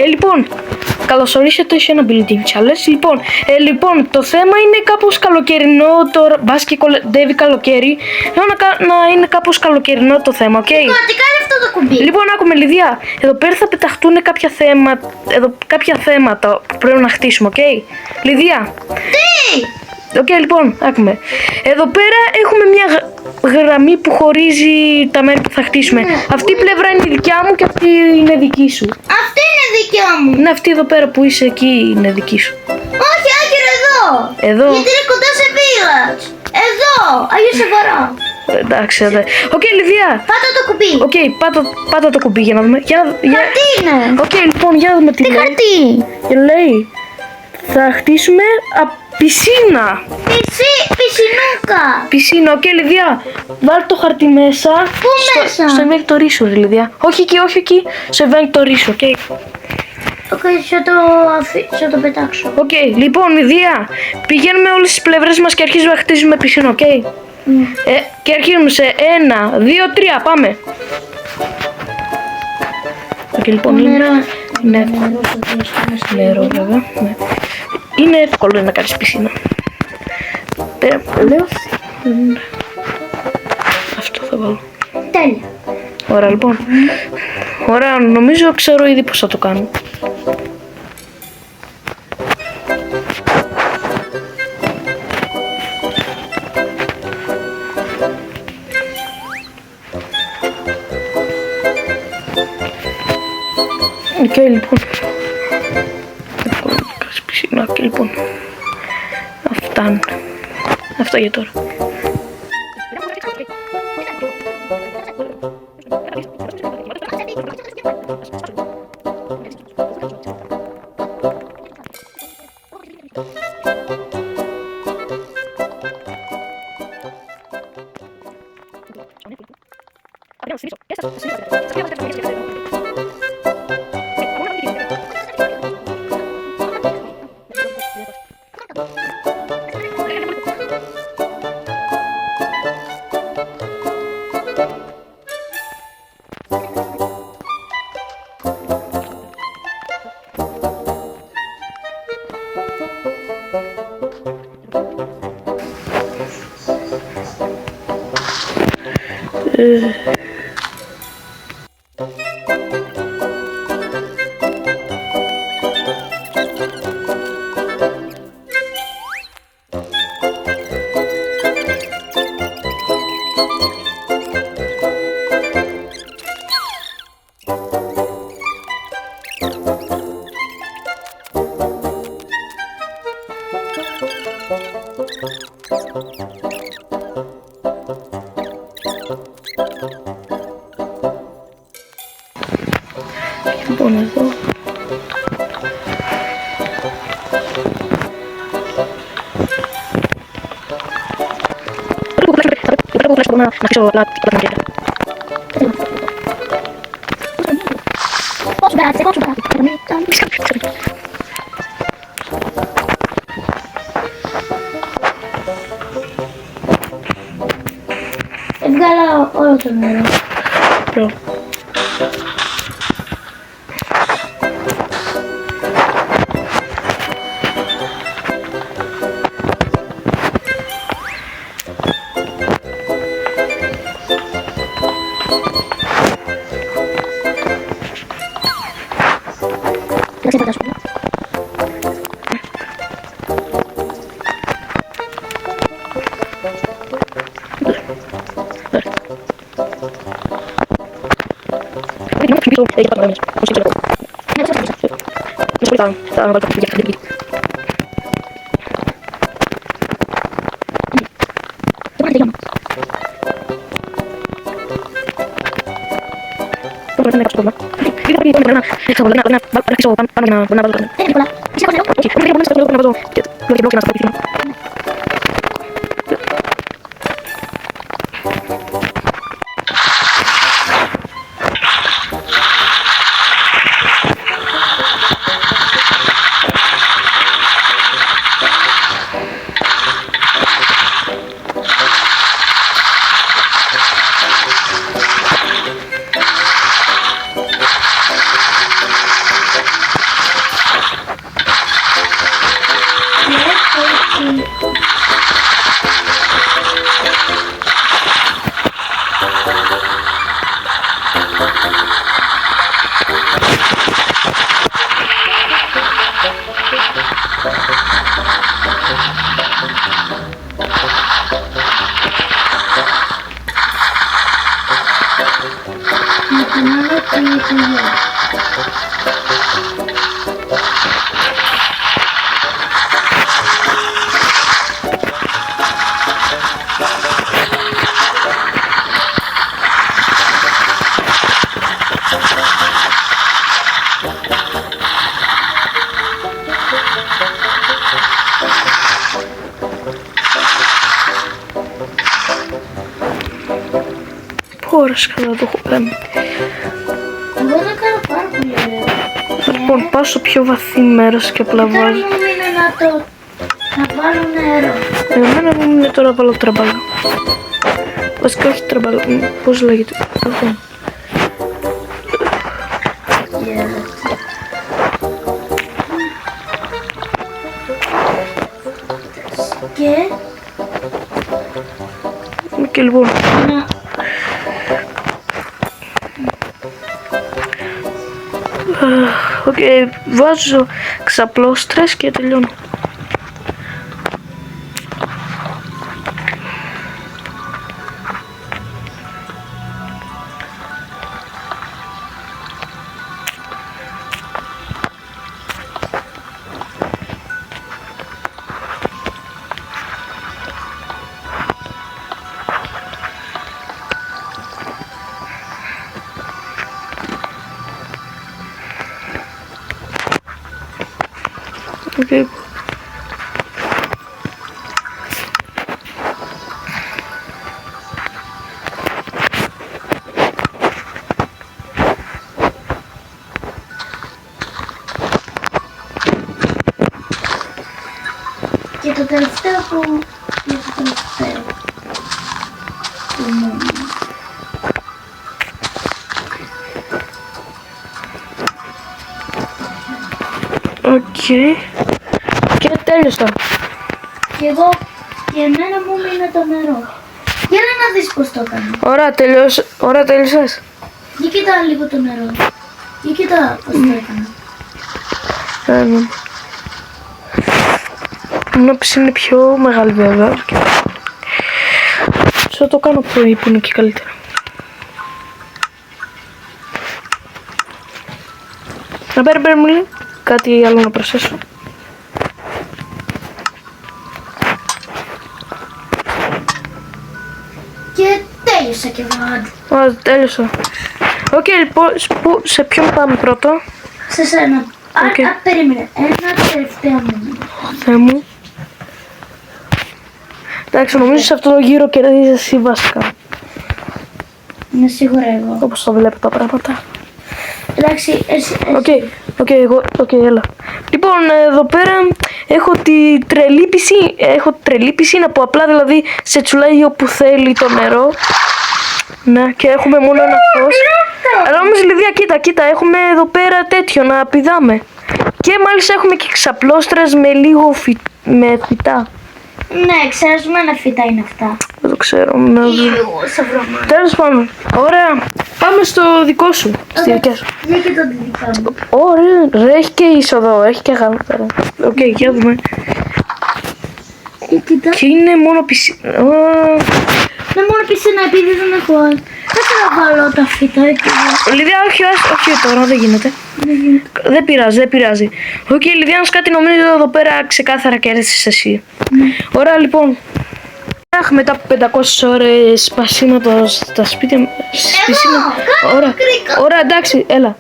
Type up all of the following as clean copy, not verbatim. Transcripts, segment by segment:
Λοιπόν, καλώς ορίσατε σε ένα building challenge. Λοιπόν, το θέμα είναι κάπως καλοκαιρινό τώρα. Μπας και κολυμπεύει καλοκαίρι. Θέλω να είναι κάπως καλοκαιρινό το θέμα, οκ. Τι κάνει αυτό το κουμπί? Λοιπόν, άκουμε Λιδία. Εδώ πέρα θα πεταχτούν κάποια θέματα που πρέπει να χτίσουμε, οκ. Λιδία. Τι? Οκ, λοιπόν, άκουμε. Εδώ πέρα έχουμε μια γραμμή που χωρίζει τα μέρη που θα χτίσουμε. Αυτή η πλευρά είναι η δικιά μου και αυτή είναι δική σου. Αυτή είναι δικιά μου. Είναι αυτή εδώ πέρα που είσαι εκεί είναι δική σου. Όχι, Άγγελο, εδώ. Εδώ. Γιατί είναι κοντά σε village. Εδώ, Αγίου Σεβαρά. Εντάξει, οκ, Λιδία. Πάτα το κουμπί. Οκ, πάτα το κουμπί για να δούμε. Χαρτί είναι. Οκ, λοιπόν, για να δούμε τι Τι λέει. χαρτί? Και λέει, θα χτίσουμε πισίνα. Πισινούκα. Πισίνα, οκ, Λιδία. Βάλ το χαρτί μέσα. Πού μέσα? Στο inventory σου, ρε Λιδία. Όχι εκεί. Στο inventory σου, οκ. Οκ, θα το πετάξω. Οκ, λοιπόν, Λιδία. Πηγαίνουμε όλες τις πλευρές μας και αρχίζουμε να χτίζουμε πισίνα, οκ. Και αρχίζουμε σε 1, 2, 3, πάμε. Οκ, λοιπόν, είναι εύκολο. Νερό, βέβαια. Ναι. Είναι εύκολο να κάνεις πισίνα. Λέω. Αυτό θα βάλω. Τέλεια. Ωραία, λοιπόν. Ωραία, νομίζω ξέρω ήδη πώς θα το κάνω. Οκ, λοιπόν. Πισίνα, και λοιπόν. Αυτά για τώρα. Λοιπόν, εδώ. Να χτίσω απλά τίποτα να Έβγαλα όλο το νερό. ώρες καλά το έχω κάνει. Εγώ το κάνω πάρα πολύ ωραίο. Λοιπόν, πάω στο πιο βαθύ μέρος και απλά Τώρα βάζω. μου είναι να βάλω νερό. Εμένα μου είναι τώρα βάλω τραμπάλα. Βασικά όχι τραμπάλα, πώς λέγεται. Λοιπόν, Και και λοιπόν, να... οκ, βάζω ξαπλώστρες και τελειώνω. Okay. Και το τελευταίο που... Και το τελευταίο. Που μου... Οκ. Και τέλειωσα. Και εγώ... Και εμένα μου μείνει το νερό. Για να δεις πώς το έκανα. Ωραία, τέλειωσες. Για κοίτα λίγο το νερό. Για κοίτα πώς το έκανα. Μόνο πεις είναι πιο μεγάλη βέβαια. Θα το κάνω πρωί που είναι και καλύτερα. Να παίρνει μου λέει κάτι άλλο να προσθέσω. Και τέλειωσα και εγώ. Τέλειωσα. Οκ, λοιπόν, σε ποιον πάμε πρώτο. Σε σένα. Οκ. Περίμενε. Ένα τελευταίο μου. Θεέ μου. Εντάξει, νομίζω σε αυτό το γύρο κερδίζεις εσύ βασικά. Είναι σίγουρα εγώ. Όπως το βλέπω τα πράγματα. Εντάξει, εσύ. Οκ, έλα. Λοιπόν, εδώ πέρα έχω τη τρελή πισίνα που απλά δηλαδή σε τσουλάει όπου θέλει το νερό. Ναι, και έχουμε μόνο ένα φως. Αλλά όμως Λιδία, κοίτα, έχουμε εδώ πέρα τέτοιο να πηδάμε. Και μάλιστα έχουμε και ξαπλώστρες με λίγο με φυτά. Ναι, ξέρουμε φυτά είναι αυτά. Δεν το ξέρω. Να δω. Τέλος πάντων. Ωραία. Πάμε στο δικό σου. Στη δικιά σου. Για και το δικά μου. Ωραία. Ρε, έχει και είσοδο. Έχει και γάλα. Οκ, για δούμε. Κοίτα. Και είναι μόνο πισίνα. Είναι μόνο πισίνα επειδή δεν έχω άλλο. Δεν θέλω να βάλω τα φυτά εκεί. Λιδία, όχι τώρα, δεν γίνεται. Δεν πειράζει. Οκ, Λιδία, να κάτι νομίζω εδώ πέρα ξεκάθαρα κέρδισες εσύ. Ωραία, λοιπόν. Μετά από 500 ώρες σπασίματο στα σπίτια. Ωραία, εντάξει, έλα.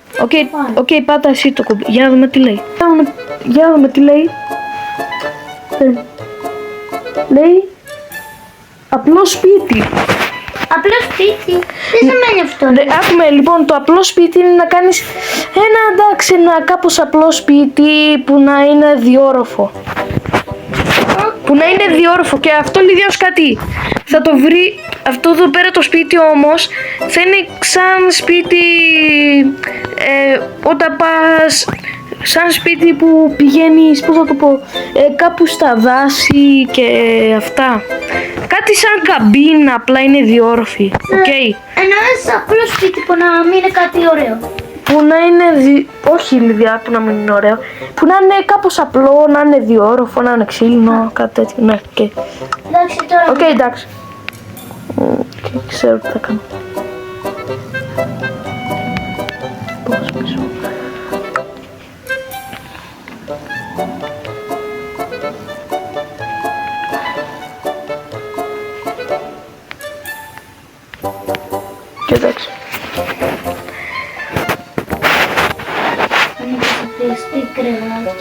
Οκ, πάτα εσύ το κουμπί. Για να δούμε τι λέει. Λέει απλό σπίτι. Απλό σπίτι. Τι σημαίνει αυτό. Άκουμε λοιπόν, το απλό σπίτι είναι να κάνεις ένα κάπως απλό σπίτι που να είναι διόροφο. Και αυτό Λιδία κάτι. Θα το βρει, αυτό εδώ πέρα το σπίτι όμως θα είναι σαν σπίτι όταν πας, σαν σπίτι που πηγαίνεις, πώς θα το πω, κάπου στα δάση και αυτά. Κάτι σαν καμπίνα, απλά είναι διόροφη. Εννοείς απλό σπίτι που να μην είναι κάτι ωραίο. Που να είναι, όχι Λιδιά, που να μην είναι ωραίο. Που να είναι κάπως απλό, να είναι διόροφο, να είναι ξύλινο, κάτι τέτοιο. Ναι, Εντάξει, τώρα. Εντάξει. Ξέρω τι θα κάνω. Πώς πίσω. Και εντάξει. Τι κρεβάτι.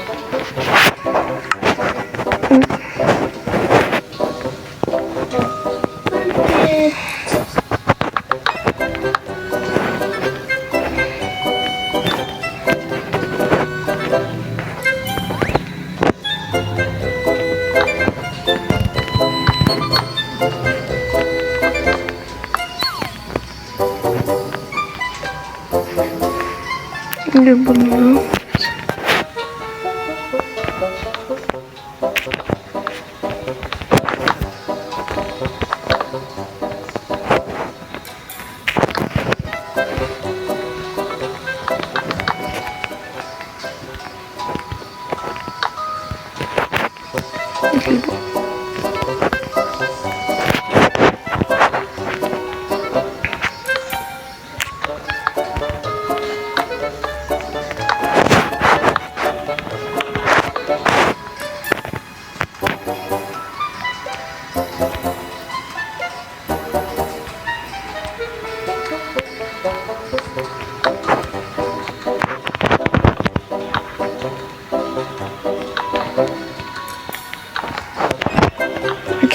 Λοιπόν, εδώ.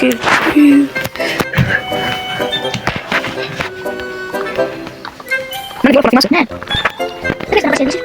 Okay. Ναι. Δεν χρειάζεται να πας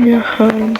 Μια χαρά.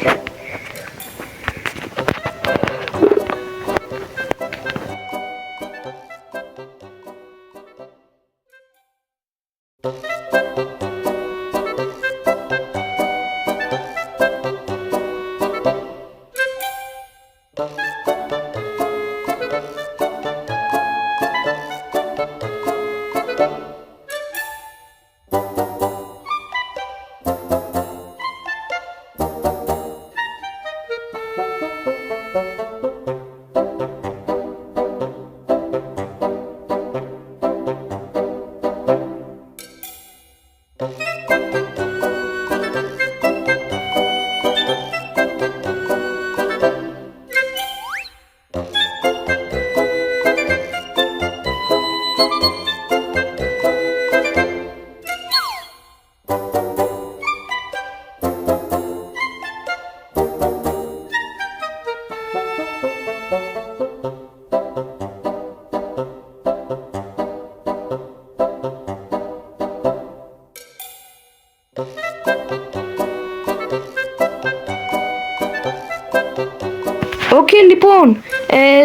Οκ, λοιπόν,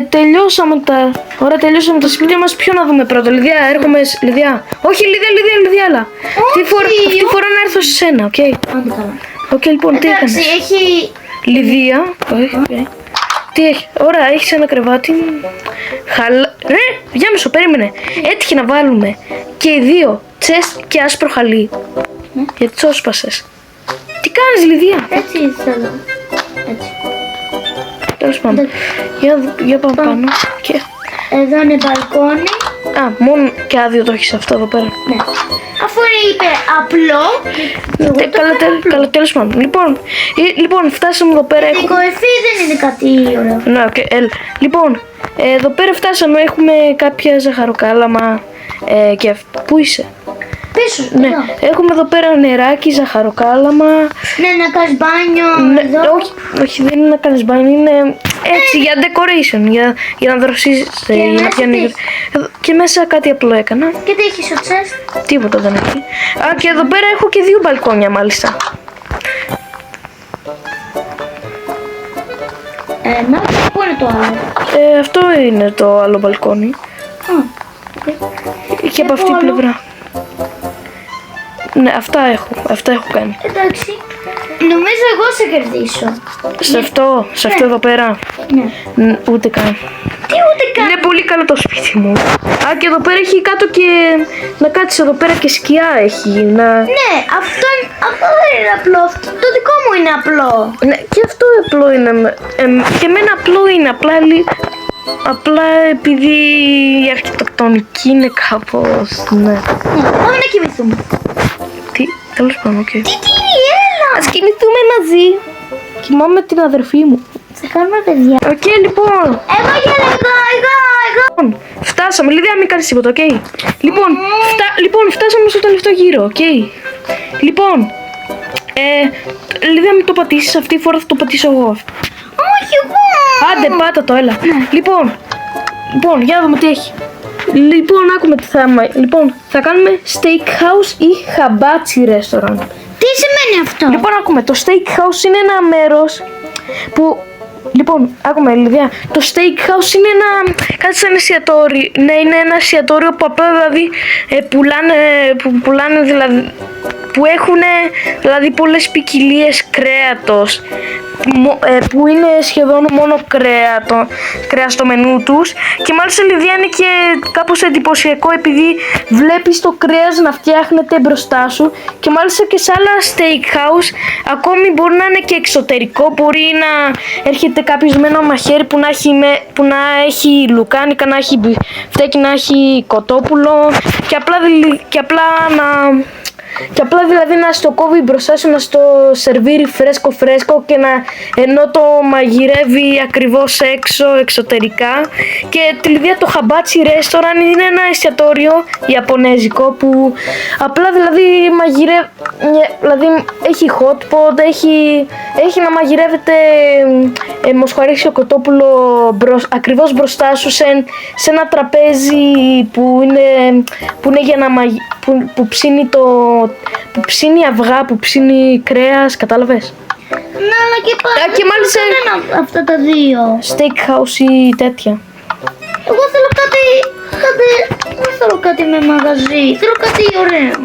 τελειώσαμε τα... Ωραία, τελειώσαμε τα σπίτια μας. Ποιο να δούμε πρώτα, Λιδιά, έρχομαι... Λιδιά. Όχι, Λιδιά, άλλα. Αυτή τη φορά να έρθω σε σένα, οκ. Άντε καλά. Οκ, λοιπόν, τι έκανες. Εντάξει, έχει... Λιδία. Τι έχει, ωραία, έχεις ένα κρεβάτι. Ρε, διάμεσο, περίμενε. Έτυχε να βάλουμε και οι δύο τσες και άσπρο χαλί. Γιατί το έσπασες. Τι κάνεις, Λιδία. Έτσι θέλω. Έτσι. Τέλος πάντων. Για πάμε πάνω. Και... Εδώ είναι μπαλκόνι. Α, μόνο και άδειο το έχεις αυτό εδώ πέρα. Ναι. Αφού είπε απλό. Καλά, τέλος πάντων. Λοιπόν, φτάσαμε εδώ πέρα. Η κορυφή δεν είναι κάτι ωραίο. Ναι, okay, λοιπόν, εδώ πέρα φτάσαμε. Έχουμε κάποια ζαχαροκάλαμα. Και πού είσαι? Πίσω, ναι, εδώ. έχουμε εδώ πέρα νεράκι, ζαχαροκάλαμα. Ναι, να κάνεις μπάνιο. Ναι, εδώ. όχι, δεν είναι να κάνεις μπάνιο, είναι έτσι για decoration, για να δροσίζεις. Και μέσα κάτι απλό έκανα. Και τι έχεις ο τσες? Τίποτα δεν έχει. Α, και εδώ πέρα έχω και δύο μπαλκόνια μάλιστα. Να, πού είναι το άλλο? Αυτό είναι το άλλο μπαλκόνι. Και από αυτή την πλευρά. Ναι, αυτά έχω κάνει. Εντάξει. Νομίζω εγώ σε κερδίσω. Σε αυτό εδώ πέρα. Ναι. Ούτε καν. Τι ούτε καν. Είναι πολύ καλό το σπίτι μου. Α, και εδώ πέρα έχει κάτω και να κάτσεις εδώ πέρα και σκιά έχει. Ναι, αυτό δεν είναι απλό. Το δικό μου είναι απλό. Ναι, και αυτό απλό είναι. Και εμένα απλό είναι. Απλά επειδή η αρχιτεκτονική είναι κάπως. Ναι. Πάμε να κοιμηθούμε. Τι, τέλος πάντων, οκ. Τι, έλα. Ας κοιμηθούμε μαζί. Κοιμάμαι την αδερφή μου. Θα κάνουμε παιδιά. Οκ, λοιπόν. Εγώ γέλα, εγώ. Φτάσαμε, Λίδια, μην κάνεις τίποτα, οκ. Λοιπόν, φτάσαμε στο τελευταίο γύρο, οκ. Λοιπόν, Λίδια, μην το πατήσεις, αυτή τη φορά θα το πατήσω εγώ. Όχι εγώ. Άντε, πάτα το, έλα. Λοιπόν, για να δούμε τι έχει. Λοιπόν, άκουμε τι θα... Λοιπόν, θα κάνουμε steakhouse ή hibachi restaurant. Τι σημαίνει αυτό? Λοιπόν, άκουμε, το steakhouse είναι ένα μέρος που... Λοιπόν, άκουμε, Λιδία, το steakhouse είναι κάτι σαν εστιατόριο. Ναι, είναι ένα εστιατόριο που απλά δηλαδή πουλάνε δηλαδή, που έχουν δηλαδή πολλές ποικιλίες κρέατος, που είναι σχεδόν μόνο κρέας στο μενού τους, και μάλιστα, Λιδία, είναι και κάπως εντυπωσιακό επειδή βλέπεις το κρέας να φτιάχνεται μπροστά σου, και μάλιστα και σε άλλα steakhouse ακόμη μπορεί να είναι και εξωτερικό, μπορεί να έρχεται κάποιος με ένα μαχαίρι που να έχει λουκάνικα, να έχει μπιφτέκι, να έχει κοτόπουλο, και απλά δηλαδή να στο κόβει μπροστά σου, να στο σερβίρει φρέσκο και ενώ το μαγειρεύει ακριβώς έξω εξωτερικά. Και τη Λιδία, το hibachi restaurant είναι ένα εστιατόριο ιαπωνέζικο που απλά δηλαδή δηλαδή έχει hot pot, έχει να μαγειρεύεται μοσχαρίσιο κοτόπουλο ακριβώς μπροστά σου σε ένα τραπέζι που είναι για να που ψήνει αυγά, που ψήνει κρέας, κατάλαβες. Ναι, αλλά και μάλιστα είναι αυτά τα δύο. Steakhouse ή τέτοια. Εγώ θέλω δεν θέλω κάτι με μαγαζί, θέλω κάτι ωραίο.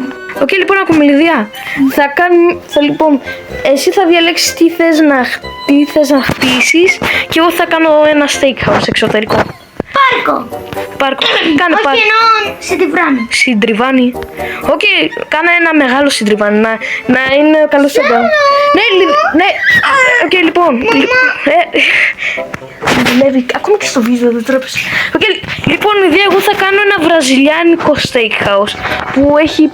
Οκ, λοιπόν, άκουμε, Λιδία. Λοιπόν, εσύ θα διαλέξεις τι θες να χτίσεις και εγώ θα κάνω ένα steakhouse εξωτερικό. Πάρκο. Κάνε πάρκο. Όχι, εννοώ συντριβάνι. Συντριβάνι. Οκ, κάνε ένα μεγάλο συντριβάνι. Να είναι καλό στον κόσμο. Ναι. Οκ, λοιπόν. Δουλεύει ακόμα και στο βίντεο, δεν τρέπεσαι. Οκ, λοιπόν, Λιδία, εγώ θα κάνω ένα βραζιλιάνικο steakhouse που έχει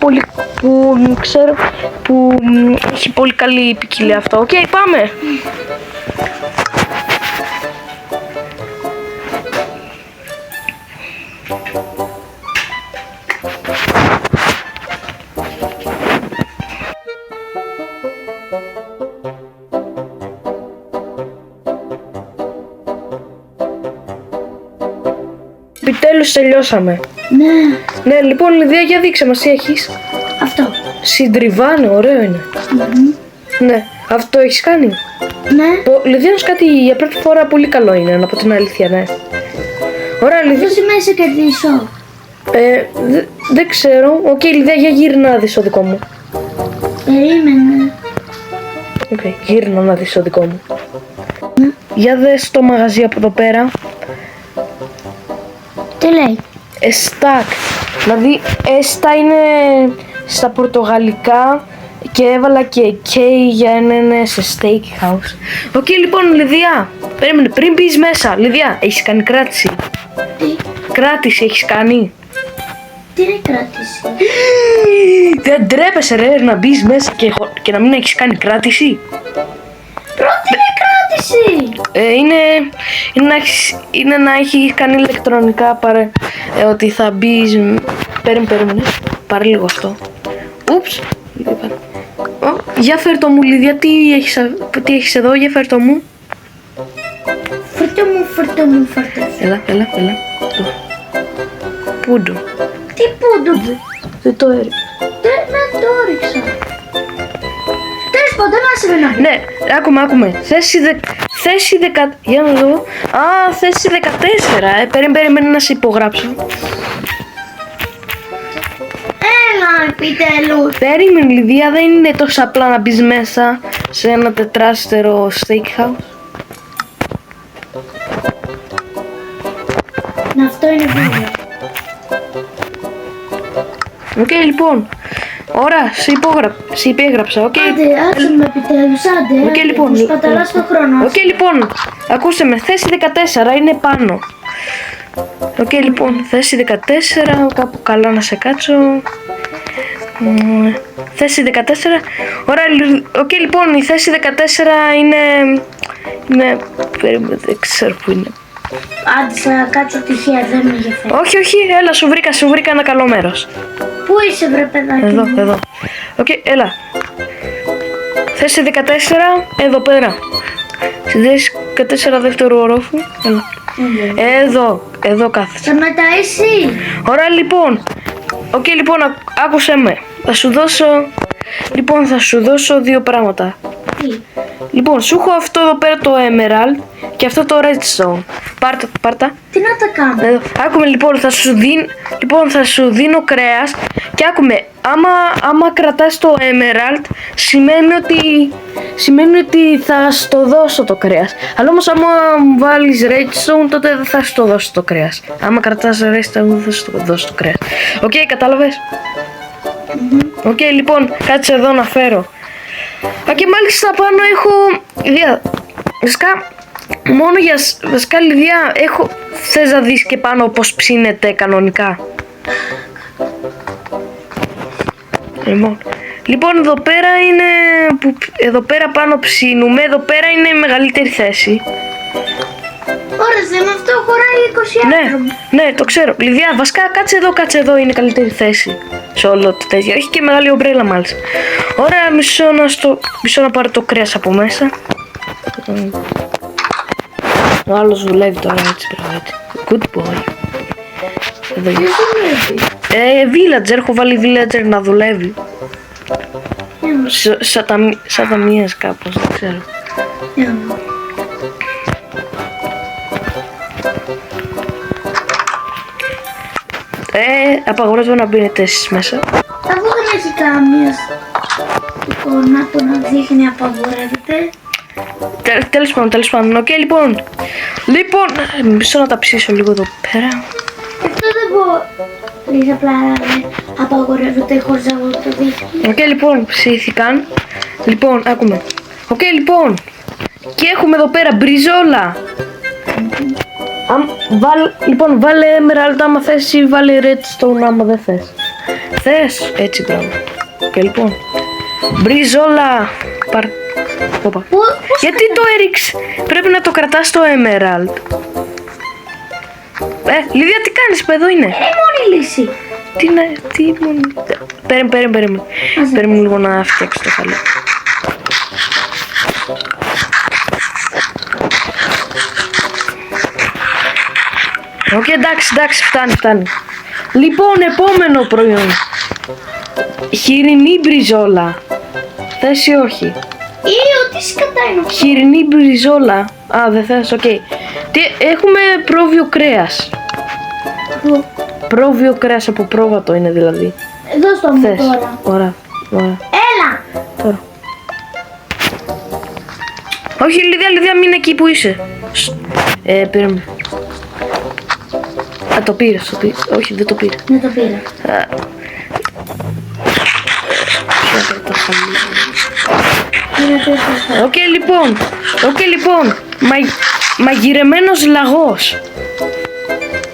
έχει πολύ καλή ποικιλία αυτό. Οκ, πάμε. Επιτέλους τελειώσαμε. Ναι, λοιπόν, Λιδία, για δείξε μας τι έχεις. Αυτό. Συντριβάνι, ωραίο είναι. Ναι, αυτό έχεις κάνει. Ναι. Λιδία, κάτι για πρώτη φορά πολύ καλό είναι, να πω την αλήθεια, ναι. Ωραία, Λιδία. Αυτό σημαίνει σε κερδίσω. Δεν ξέρω. Οκ, Λιδία, για γύρνα να δεις το δικό μου. Περίμενε. Οκ, γύρνα να δεις το δικό μου. Για δες το μαγαζί από εδώ πέρα. Τι λέει? Stack. Δηλαδή, έστα είναι στα πορτογαλικά και έβαλα και K για να είναι σε steakhouse. Οκ, λοιπόν, Λιδία, περίμενε, πριν μπεις μέσα. Λιδία, έχεις κάνει κράτηση? Τι? Κράτηση έχεις κάνει? Τι είναι κράτηση? Δεν τρέπεσαι, ρε, να μπεις μέσα και να μην έχεις κάνει κράτηση? Πρώτη είναι κράτηση! Είναι να έχει κάνει ηλεκτρονικά ότι θα μπεις. Περίμενε. Πάρε λίγο αυτό. Ούψ. Για φέρ' το μου, Λιδία, τι έχεις εδώ, για φέρ' το μου. Φέρτο μου. Έλα. Πούντο. Τι πούντο? Δεν το έριξα. Δεν το έριξα. Τέλος πάντων, άσε με να. Ναι, άκουμε. Θέση 10. Για να δω. Θέση 14. Περίμενε να σε υπογράψω. επιτέλους. Περίμενε, Λιδία, δεν είναι τόσο απλά να μπεις μέσα σε ένα τετράστερο steakhouse. Αυτό είναι βίντεο. Οκ, λοιπόν. Ωραία, σε υπέγραψα, οκ. Άντε, άσε με επιτέλους, άντε. Οκ, λοιπόν. Μου σπαταλάς τον χρόνο. Οκ, λοιπόν. Ακούστε με, θέση 14 είναι πάνω. Οκ, λοιπόν, θέση 14, κάπου καλά να σε κάτσω. Θέση 14. Ωραία, οκ, λοιπόν, η θέση 14 είναι... δεν ξέρω που είναι. Άντε, θα κάτσω τυχαία, δεν με ενδιαφέρει. Όχι, όχι, έλα, σου βρήκα ένα καλό μέρος. Πού είσαι, βρε παιδάκι Εδώ, μου? εδώ. Οκ, έλα. Θέση 14, εδώ πέρα. Στη θέση 14 δεύτερου ορόφου. Έλα. Εδώ κάθεσαι. Θα μετά εσύ. Ωραία, λοιπόν. Οκ, λοιπόν, άκουσέ με. Θα σου δώσω δύο πράγματα. Τι? Λοιπόν, σου έχω αυτό εδώ πέρα το Emerald και αυτό το Redstone. Πάρτα. Τι να τα κάνω? Εδώ. Άκουμε, λοιπόν, θα σου δίνω κρέας και άκουμε, άμα κρατάς το Emerald σημαίνει ότι θα στο δώσω το κρέας. Αλλά όμως άμα μου βάλεις Redstone τότε δεν θα στο δώσω το κρέας. Άμα κρατάς Redstone δεν θα στο δώσω το κρέας. Οκ, κατάλαβες? Οκ, λοιπόν, κάτσε εδώ να φέρω. Και μάλιστα πάνω έχω μόνο για δασκάλη Λιδία θες να δεις και πάνω πως ψήνεται κανονικά. Λοιπόν, εδώ πέρα είναι εδώ πέρα πάνω ψήνουμε, εδώ πέρα είναι η μεγαλύτερη θέση. Ωραία, με αυτό χωράει 20 άτομα. Ναι, το ξέρω. Λιδία, βασικά κάτσε εδώ είναι η καλύτερη θέση σε όλο το τέτοιο. Έχει και μεγάλη ομπρέλα μάλιστα. Ωραία, μισό να πάρω το κρέας από μέσα. Ο άλλος δουλεύει τώρα, έτσι πράγματι. Good boy. Εδώ είναι. Villager, έχω βάλει villager να δουλεύει. Σαν ταμείας κάπως, δεν ξέρω. Απαγορεύω να μπαίνετε εσείς μέσα. Αφού δεν έχει καμία εικόνα που να δείχνει απαγορεύεται. Τέλος πάντων, οκ, λοιπόν, μισό να τα ψήσω λίγο εδώ πέρα. Αυτό δεν μπορεί απλά να απαγορεύεται χωρίς να το δείχνει. Οκ, λοιπόν, ψήθηκαν. Λοιπόν, άκουμε. Οκ, λοιπόν, και έχουμε εδώ πέρα μπριζόλα. Λοιπόν, βάλε Emerald άμα θες ή βάλε Redstone άμα δεν θες. Θες, έτσι πράγμα. Και λοιπόν, μπριζόλα. Γιατί το έριξε, πρέπει να το κρατάς το Emerald. Λιδία, τι κάνεις, εδώ είναι. Είναι η μόνη λύση. Τι μόνη. Περίμενε. Περίμενε λίγο να φτιάξω το καλό. Οκ, εντάξει, φτάνει. Λοιπόν, επόμενο προϊόν. Χοιρινή μπριζόλα. Θες ή όχι? Ό,τι σκατά είναι. Χοιρινή μπριζόλα. Δεν θες, οκ. Έχουμε πρόβιο κρέας. Πρόβιο κρέας από πρόβατο είναι δηλαδή. Δώσ' το μου τώρα. Ωραία. Έλα. Τώρα. Όχι, Λιδία, μην εκεί που είσαι. Περίμενε. Το πήρες. Όχι, δεν το πήρε. Ναι, το πήρα. Οκ, λοιπόν. Μαγειρεμένος λαγός.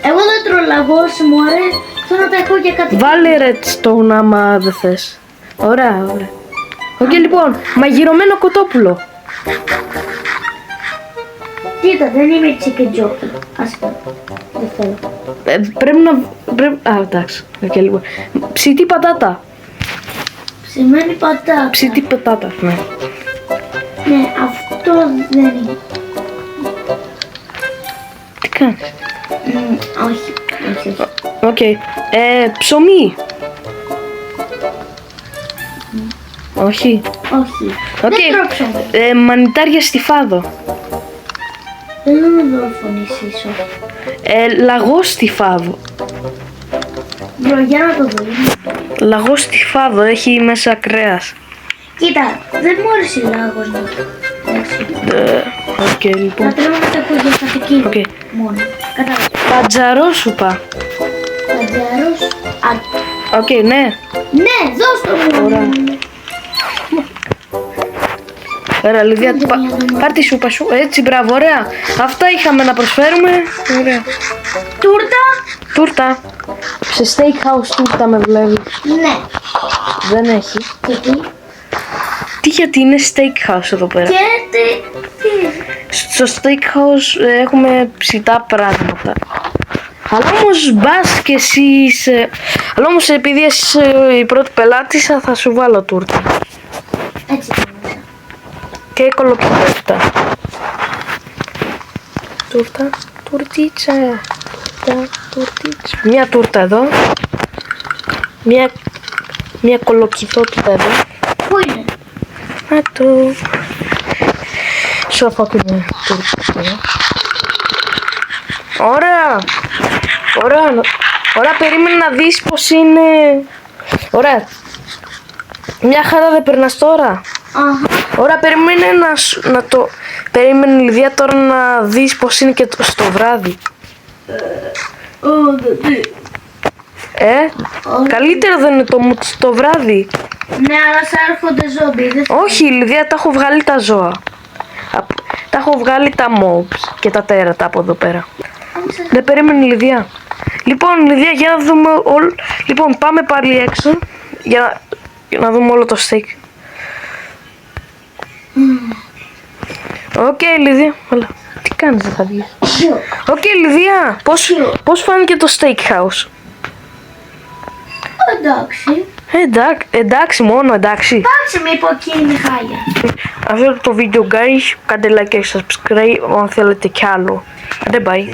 Εγώ δεν τρώω λαγός, μωρέ. Θέλω να τα έχω για κάτι. Βάλε redstone άμα δεν θες. Ωραία. Οκ, λοιπόν. Μαγειρωμένο κοτόπουλο. Κοίτα, δεν είμαι chicken jockey. Άσχημα. Δεν θέλω. Πρέπει να... εντάξει. Οκ, λοιπόν. Ψητή πατάτα. Ψημένη πατάτα. Ψητή πατάτα, ναι. Ναι, αυτό δεν είναι. Τι κάνεις? Όχι. Οκ. Ψωμί. Όχι. Δεν τρώω ψωμί. Μανιτάρια στη Φάδο. Δεν με δολοφονήσεις, όχι. Λαγός στη Φάδο. Ναι, μικρό, για να το δω. Λαγός τυφάδο, έχει μέσα κρέας. Κοίτα, δεν μου άρεσε λάγος να το. Εντάξει. Οκ, λοιπόν. Θα τρώμε τα διαστατική Οκ. μόνο. Κατάλαβα. Παντζαρόσουπα. Παντζάρος. Οκ, ναι. Ναι, δώσ' το μου. Ωραία. Ωραία, Λιδία, Άντε, μια δώμα. πάρ' τη σούπα σου. Έτσι, μπράβο, ωραία. Αυτά είχαμε να προσφέρουμε. Ωραία. Τούρτα. Τούρτα. Σε steakhouse τούρτα με βλέπει. Ναι. Δεν έχει. Και τι. Τι γιατί είναι steakhouse εδώ πέρα. Και τι. Στο steakhouse έχουμε ψητά πράγματα. Αλλά όμως μπας και εσύ είσαι... Αλλά όμως επειδή εσύ είσαι η πρώτη πελάτησα θα σου βάλω τούρτα. Έτσι νόμιζα. Και κολοκυθόπιτα. Τούρτα, τουρτίτσα. Τούρτα, τουρτίτσα. Μια τούρτα εδώ. Μια κολοκυθόπιτα εδώ. Πού είναι. Να το... Σου αφού και μια τούρτα εδώ. Ωραία. Ωραία. Ωραία, περίμενε να δεις πως είναι... Ωραία. Μια χαρά δεν περνάς τώρα. Αχα. Ωραία, περίμενε να το... Περίμενε Λιδία τώρα να δεις πως είναι και στο βράδυ. Καλύτερο δεν είναι το βράδυ. Ναι, αλλά θα έρχονται ζόμπι. Δεν θα... Όχι, Λιδία, τα έχω βγάλει τα ζώα. Τα έχω βγάλει τα mobs και τα τέρατα από εδώ πέρα. Δεν περίμενε Λιδία. Λοιπόν, Λιδία, για να δούμε όλο... Λοιπόν, πάμε πάλι έξω για να δούμε όλο το steak. Οκ, Λιδία. Έλα. Τι κάνεις, δεν θα βγεις. Οκ, Λιδία. Πώς φάνηκε το steakhouse. Εντάξει. Εντάξει, μόνο εντάξει. Εντάξει, με είπε εκεί είναι χάλια. Αυτό είναι το βίντεο, guys. Κάντε like και subscribe αν θέλετε κι άλλο. Άντε, bye.